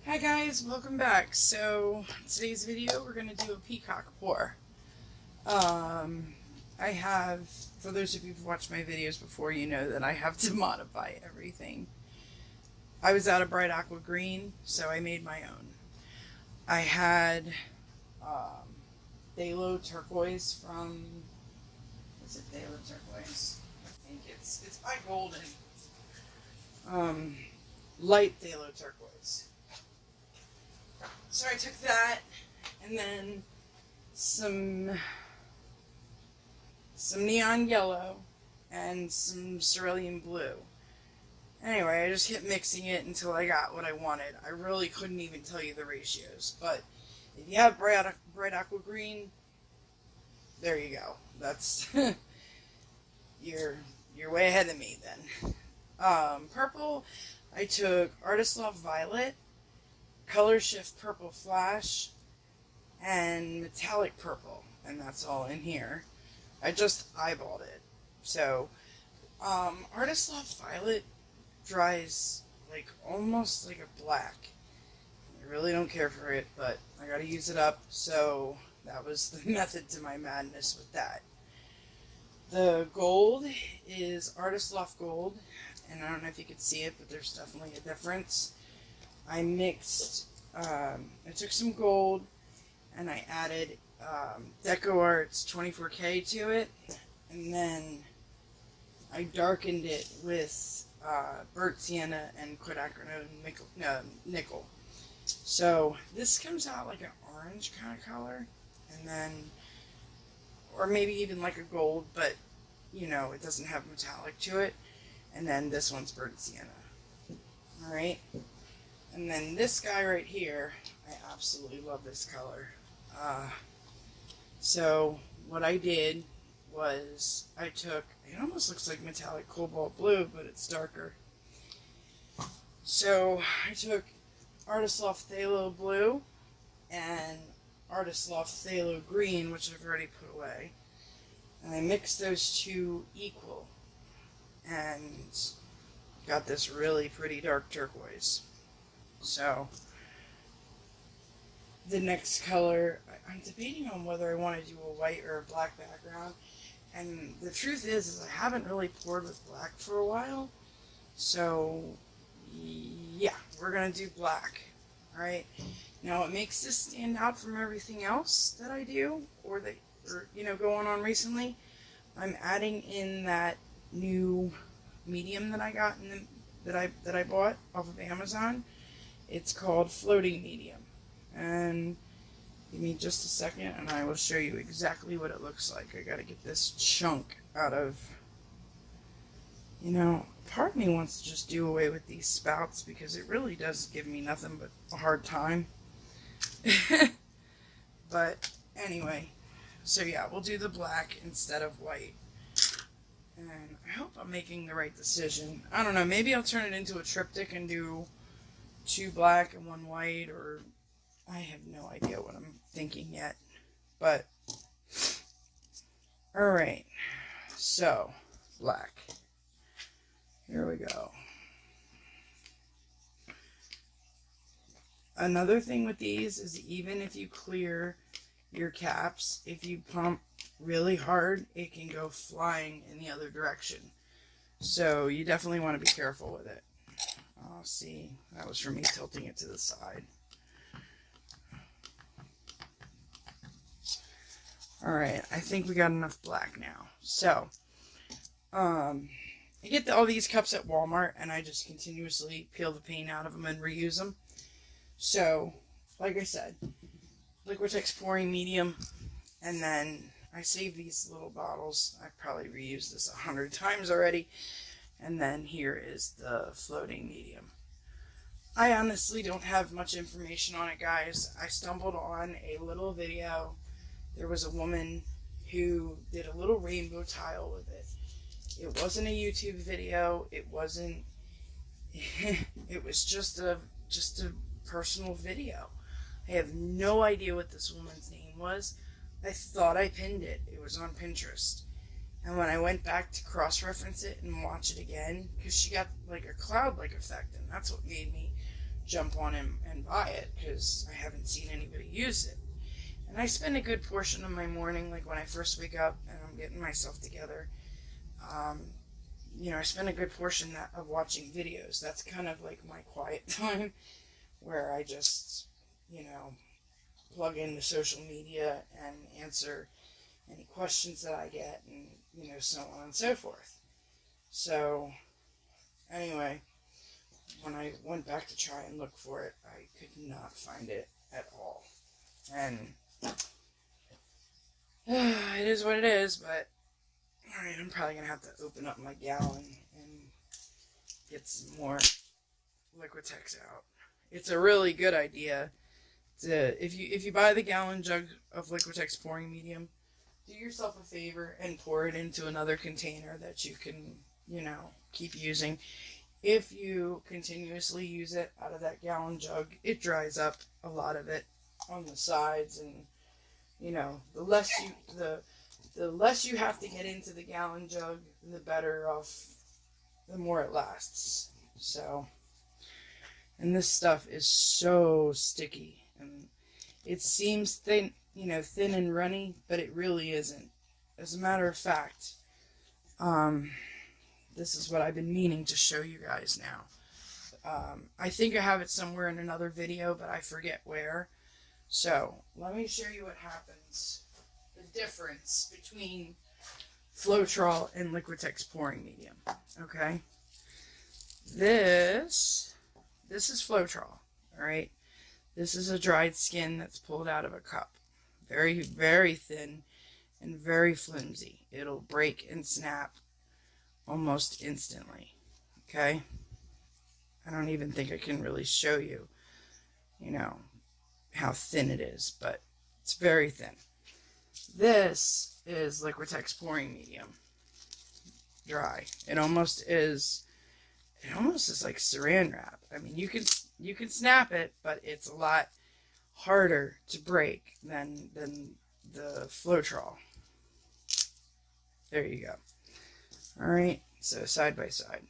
Hi guys, welcome back. So today's video we're going to do a peacock pour. I have, for those of you who've watched my videos before, you know that I have to modify everything. I was out of bright aqua green, so I made my own. I had phthalo turquoise from, what's it, phthalo turquoise? I think it's by Golden. Light phthalo turquoise. So I took that, and then some neon yellow, and some cerulean blue. Anyway, I just kept mixing it until I got what I wanted. I really couldn't even tell you the ratios, but if you have bright aqua green, there you go. That's you're way ahead of me then. Purple, I took Artist Love Violet, Color Shift Purple Flash, and Metallic Purple, and that's all in here. I just eyeballed it. So, Artist Love Violet dries like almost like a black. I really don't care for it, but I gotta use it up, so that was the method to my madness with that. The gold is Artist Love Gold, and I don't know if you can see it, but there's definitely a difference. I mixed, I took some gold, and I added Deco Art's 24K to it, and then I darkened it with burnt sienna and quaternary nickel. So this comes out like an orange kind of color, and then, or maybe even like a gold, but you know, it doesn't have metallic to it. And then this one's burnt sienna. Alright. And then this guy right here, I absolutely love this color. So what I did was I took, it almost looks like metallic cobalt blue, but it's darker. So I took Artist Love Phthalo Blue and Artist Love Phthalo Green, which I've already put away. And I mixed those two equal and got this really pretty dark turquoise. So the next color, I'm debating on whether I want to do a white or a black background. And the truth is I haven't really poured with black for a while. So yeah, we're going to do black. Alright. Now what makes this stand out from everything else that I do, or you know, going on recently, I'm adding in that new medium that I got that I bought off of Amazon. It's called Floating Medium. And give me just a second and I will show you exactly what it looks like. I gotta get this chunk out of, you know, part of me wants to just do away with these spouts because it really does give me nothing but a hard time. But anyway, so yeah, we'll do the black instead of white. And I hope I'm making the right decision. I don't know, maybe I'll turn it into a triptych and do 2 black and 1 white, or I have no idea what I'm thinking yet. But, alright, so, black. Here we go. Another thing with these is even if you clear your caps, if you pump really hard, it can go flying in the other direction. So you definitely want to be careful with it. Oh, see, that was from me tilting it to the side. Alright, I think we got enough black now. So, I get all these cups at Walmart, and I just continuously peel the paint out of them and reuse them. So, like I said, Liquitex pouring medium, and then I save these little bottles. I've probably reused this 100 times already. And then here is the floating medium. I honestly don't have much information on it, guys. I stumbled on a little video. There was a woman who did a little rainbow tile with it. It wasn't a YouTube video. It wasn't. It was just a personal video. I have no idea what this woman's name was. I thought I pinned it. It was on Pinterest. And when I went back to cross-reference it and watch it again, because she got like a cloud-like effect, and that's what made me jump on him and buy it because I haven't seen anybody use it. And I spend a good portion of my morning, like when I first wake up and I'm getting myself together, I spend a good portion of watching videos. That's kind of like my quiet time where I just, plug into social media and answer any questions that I get and, so on and so forth. So, anyway, when I went back to try and look for it, I could not find it at all. And it is what it is, but alright, I'm probably going to have to open up my gallon and get some more Liquitex out. It's a really good idea to, if you buy the gallon jug of Liquitex pouring medium, do yourself a favor and pour it into another container that you can, keep using. If you continuously use it out of that gallon jug, it dries up a lot of it on the sides, and the less you have to get into the gallon jug, the better off, the more it lasts. So, and this stuff is so sticky, and it seems thin, thin and runny, but it really isn't. As a matter of fact, this is what I've been meaning to show you guys now. I think I have it somewhere in another video, but I forget where. So, let me show you what happens. The difference between Floetrol and Liquitex pouring medium. Okay? This is Floetrol. Alright? This is a dried skin that's pulled out of a cup. Very, very thin and very flimsy. It'll break and snap almost instantly. Okay? I don't even think I can really show you, how thin it is, but it's very thin. This is Liquitex pouring medium. Dry. It almost is like saran wrap. I mean, you can snap it, but it's a lot harder to break than the Floetrol. There you go. Alright, so side by side.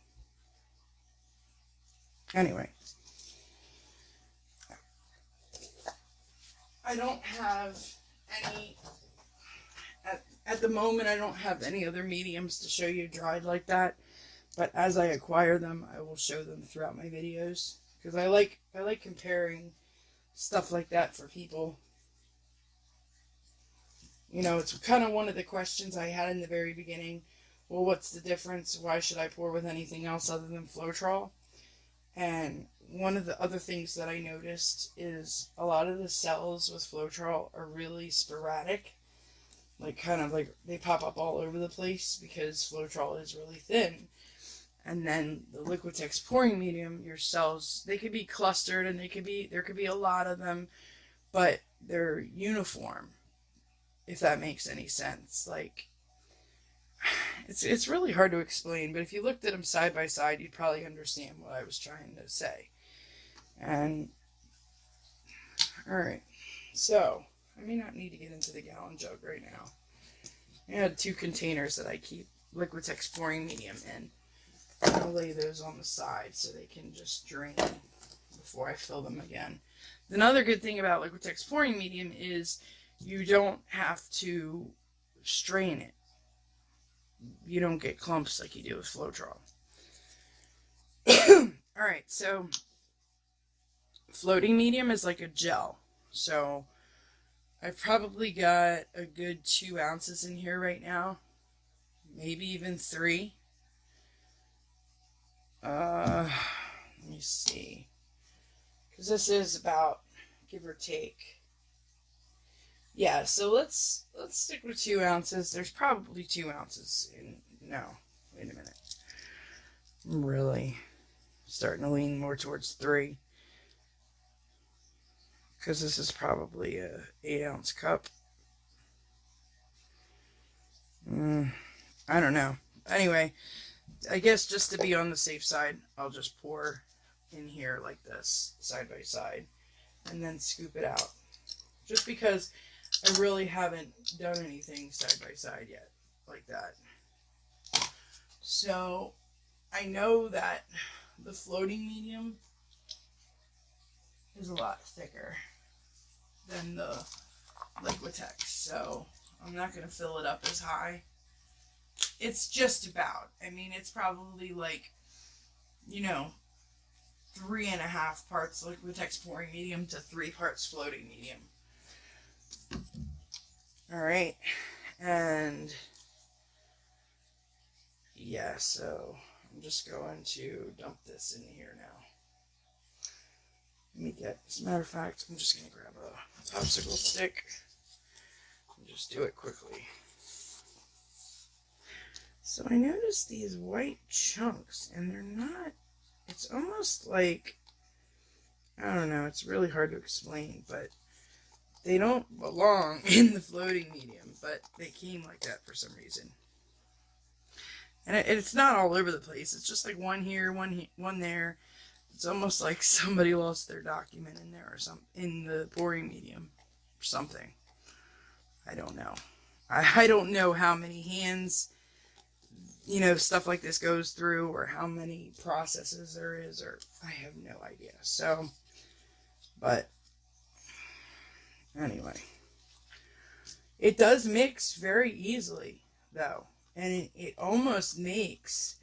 Anyway. I don't have any, at the moment I don't have any other mediums to show you dried like that, but as I acquire them, I will show them throughout my videos, because I like comparing stuff like that for people. It's kind of one of the questions I had in the very beginning. Well, what's the difference? Why should I pour with anything else other than Floetrol? And one of the other things that I noticed is a lot of the cells with Floetrol are really sporadic. Like, they pop up all over the place because Floetrol is really thin. And then the Liquitex pouring medium, your cells, they could be clustered and there could be a lot of them, but they're uniform, if that makes any sense. Like, it's really hard to explain, but if you looked at them side by side, you'd probably understand what I was trying to say. And, alright, so, I may not need to get into the gallon jug right now. I had 2 containers that I keep Liquitex pouring medium in. I'll lay those on the side so they can just drain before I fill them again. Another good thing about Liquitex pouring medium is you don't have to strain it. You don't get clumps like you do with Floetrol. Alright, so floating medium is like a gel. So I've probably got a good 2 ounces in here right now. Maybe even 3. Let me see. Because this is about, give or take. Yeah, so let's stick with 2 ounces. There's probably 2 ounces in, no, wait a minute. I'm really starting to lean more towards 3. Because this is probably a 8-ounce cup. I don't know. Anyway, I guess just to be on the safe side, I'll just pour in here like this, side by side, and then scoop it out. Just because I really haven't done anything side by side yet, like that. So, I know that the floating medium is a lot thicker than the Liquitex, so I'm not going to fill it up as high. It's just about. I mean, it's probably like, 3.5 parts Liquitex pouring medium to 3 parts floating medium. Alright, and yeah, so I'm just going to dump this in here now. As a matter of fact, I'm just going to grab a popsicle stick and just do it quickly. So I noticed these white chunks, and they're not, it's almost like, I don't know, it's really hard to explain, but they don't belong in the floating medium, but they came like that for some reason. And it's not all over the place, it's just like one here, one there. It's almost like somebody lost their document in there or something, in the pouring medium or something. I don't know. I don't know how many hands, stuff like this goes through, or how many processes there is, or I have no idea. So, but anyway, it does mix very easily though, and it almost makes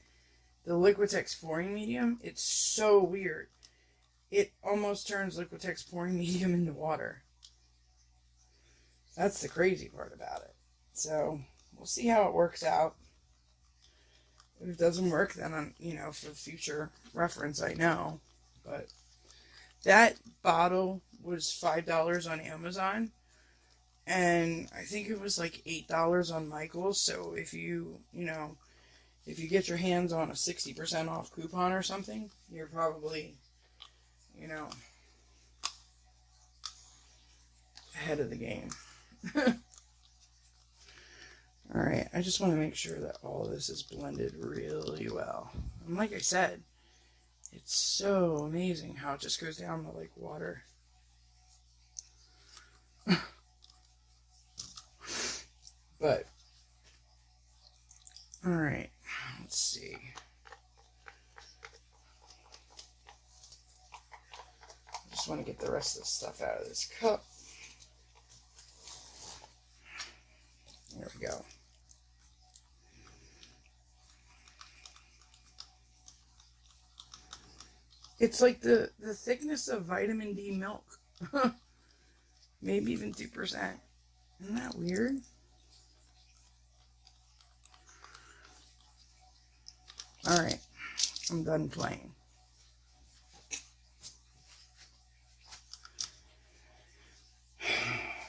the Liquitex pouring medium, it's so weird. It almost turns Liquitex pouring medium into water. That's the crazy part about it. So, we'll see how it works out. If it doesn't work, then for future reference, I know. But that bottle was $5 on Amazon. And I think it was like $8 on Michael's. So if you get your hands on a 60% off coupon or something, you're probably, ahead of the game. Alright, I just want to make sure that all this is blended really well. And like I said, it's so amazing how it just goes down to like water. But, alright, let's see. I just want to get the rest of the stuff out of this cup. There we go. It's like the thickness of vitamin D milk. Maybe even 2%. Isn't that weird? Alright, I'm done playing.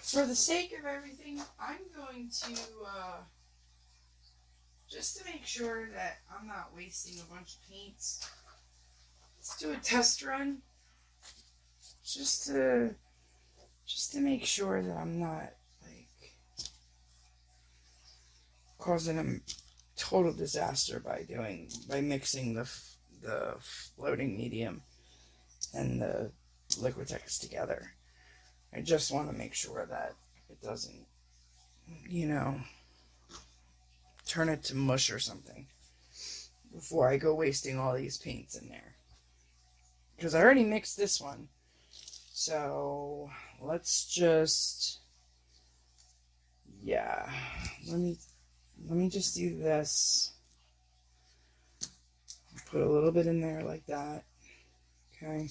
For the sake of everything, I'm going to, just to make sure that I'm not wasting a bunch of paints, let's do a test run, just to make sure that I'm not, like, causing a total disaster by mixing the floating medium and the Liquitex together. I just want to make sure that it doesn't, turn it to mush or something before I go wasting all these paints in there. Because I already mixed this one. So, let's just, yeah, let me just do this. Put a little bit in there like that. Okay.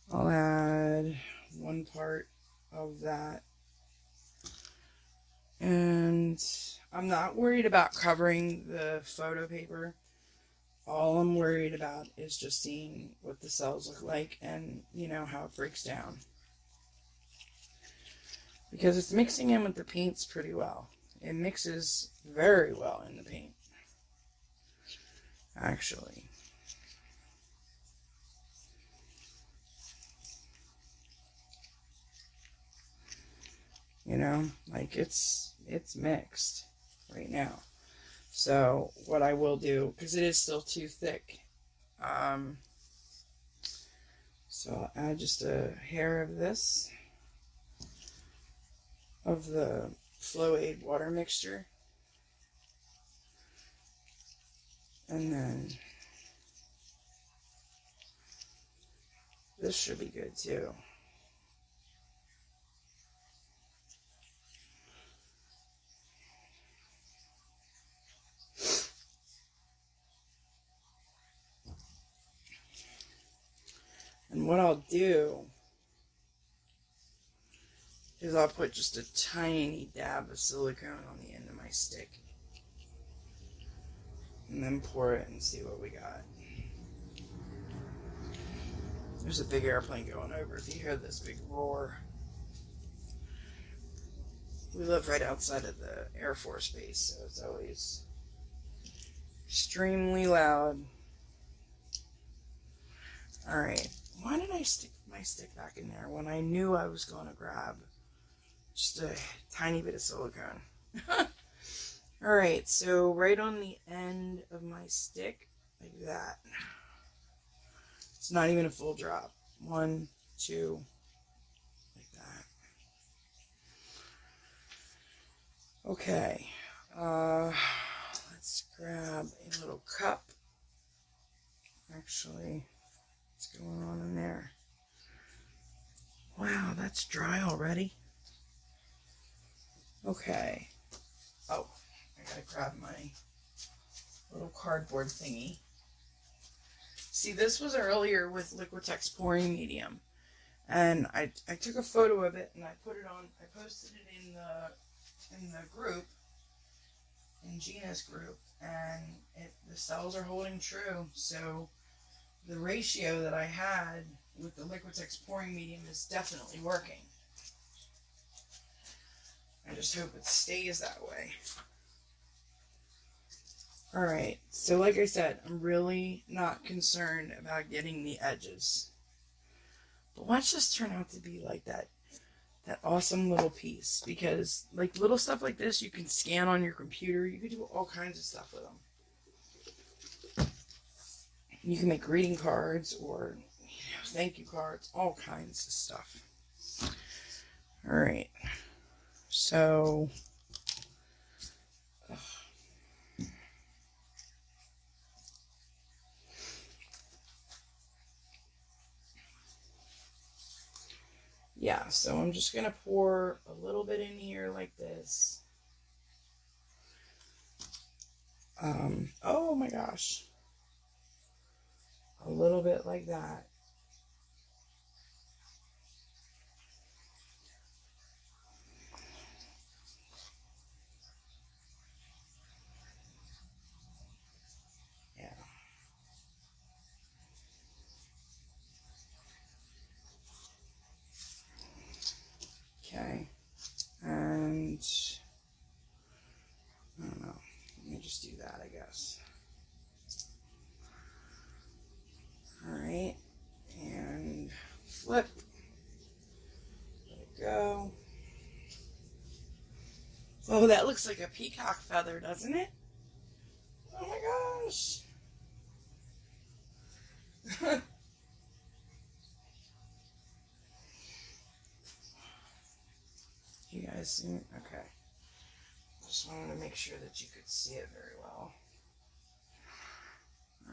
I'll add 1 part of that. And I'm not worried about covering the photo paper. All I'm worried about is just seeing what the cells look like and, how it breaks down. Because it's mixing in with the paints pretty well. It mixes very well in the paint. Actually. Like it's mixed right now. So what I will do, because it is still too thick, so I'll add just a hair of this, of the Flow Aid water mixture, and then This should be good too. And what I'll do is I'll put just a tiny dab of silicone on the end of my stick. And then pour it and see what we got. There's a big airplane going over. If you hear this big roar. We live right outside of the Air Force Base, so it's always extremely loud. Alright, why did I stick my stick back in there when I knew I was going to grab just a tiny bit of silicone? Alright, so right on the end of my stick, like that. It's not even a full drop. 1, 2, like that. Okay, let's grab a little cup. Actually, what's going on in there? Wow, that's dry already. Okay. Oh, I gotta grab my little cardboard thingy. See, this was earlier with Liquitex pouring medium, and I took a photo of it and I put it on. I posted it in the group, in Gina's group, and the cells are holding true. So the ratio that I had with the Liquitex pouring medium is definitely working. I just hope it stays that way. Alright, so like I said, I'm really not concerned about getting the edges. But watch this turn out to be like that awesome little piece. Because like little stuff like this, you can scan on your computer. You can do all kinds of stuff with them. You can make greeting cards or thank you cards, all kinds of stuff. Alright, so yeah, so I'm just gonna pour a little bit in here like this. Oh my gosh. A little bit like that. Yeah. Okay. And I don't know. Let me just do that, I guess. Alright. And flip. Let it go. Oh, that looks like a peacock feather, doesn't it? Oh my gosh. You guys see it? Okay. Just wanted to make sure that you could see it very well.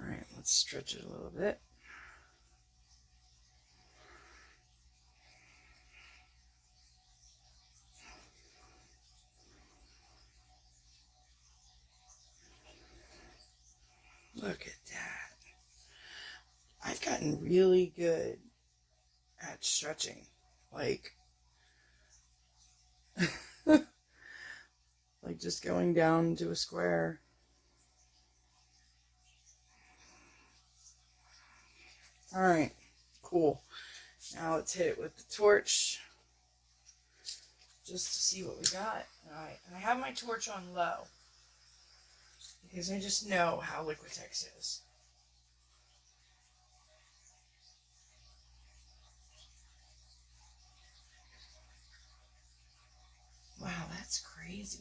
Alright, let's stretch it a little bit. Look at that. I've gotten really good at stretching. Like like just going down to a square. Alright, cool. Now let's hit it with the torch just to see what we got. Alright, and I have my torch on low because I just know how Liquitex is. Wow, that's crazy.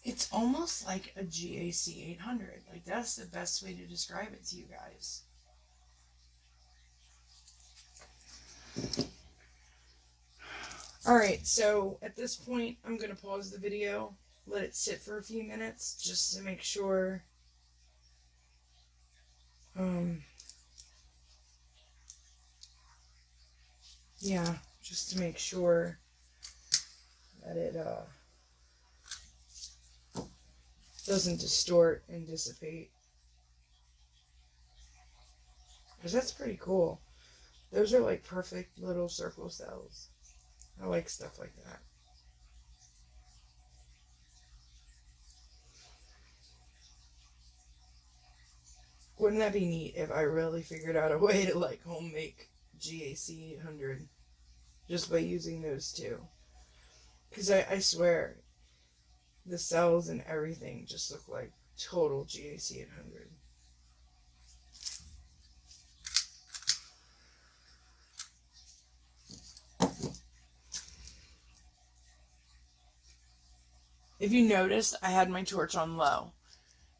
It's almost like a GAC 800. Like, that's the best way to describe it to you guys. Alright, so at this point, I'm going to pause the video, let it sit for a few minutes, just to make sure yeah, just to make sure that it doesn't distort and dissipate. Because that's pretty cool. Those are like perfect little circle cells. I like stuff like that. Wouldn't that be neat if I really figured out a way to like home make GAC 800 just by using those two? Because I swear the cells and everything just look like total GAC 800. If you noticed, I had my torch on low.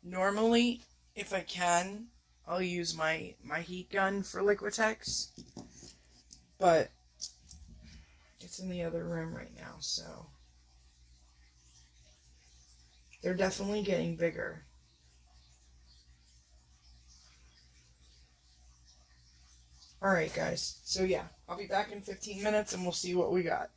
Normally, if I can, I'll use my heat gun for Liquitex, but it's in the other room right now, so they're definitely getting bigger. Alright guys, so yeah, I'll be back in 15 minutes and we'll see what we got.